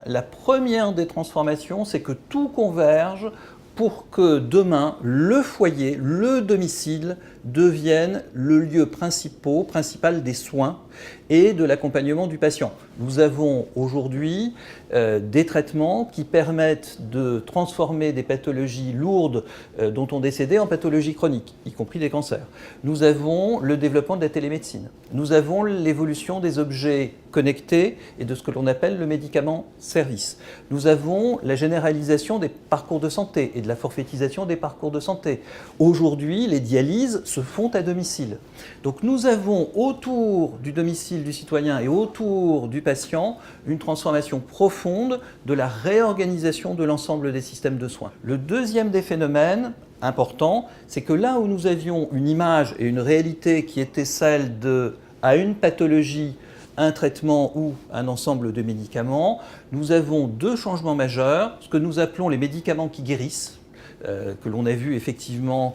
La première des transformations, c'est que tout converge pour que demain, le foyer, le domicile devienne le lieu principal des soins et de l'accompagnement du patient. Nous avons aujourd'hui des traitements qui permettent de transformer des pathologies lourdes dont on décédait en pathologies chroniques, y compris des cancers. Nous avons le développement de la télémédecine. Nous avons l'évolution des objets connectés et de ce que l'on appelle le médicament service. Nous avons la généralisation des parcours de santé et de la forfaitisation des parcours de santé. Aujourd'hui, les dialyses se font à domicile. Donc nous avons autour du domicile du citoyen et autour du patient une transformation profonde de la réorganisation de l'ensemble des systèmes de soins. Le deuxième des phénomènes important, c'est que là où nous avions une image et une réalité qui était celle de, à une pathologie, un traitement ou un ensemble de médicaments, nous avons deux changements majeurs, ce que nous appelons les médicaments qui guérissent, que l'on a vu effectivement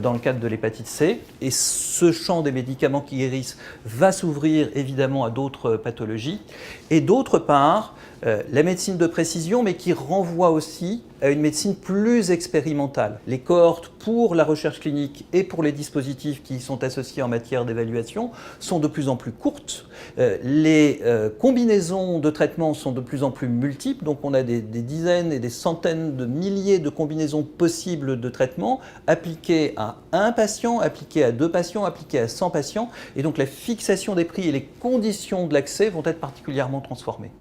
dans le cadre de l'hépatite C. Et ce champ des médicaments qui guérissent va s'ouvrir évidemment à d'autres pathologies. Et d'autre part, la médecine de précision, mais qui renvoie aussi à une médecine plus expérimentale. Les cohortes pour la recherche clinique et pour les dispositifs qui y sont associés en matière d'évaluation sont de plus en plus courtes. Les combinaisons de traitements sont de plus en plus multiples, donc on a des dizaines et des centaines de milliers de combinaisons possibles de traitements appliqués à un patient, appliqués à 2 patients, appliqués à 100 patients, et donc la fixation des prix et les conditions de l'accès vont être particulièrement transformées.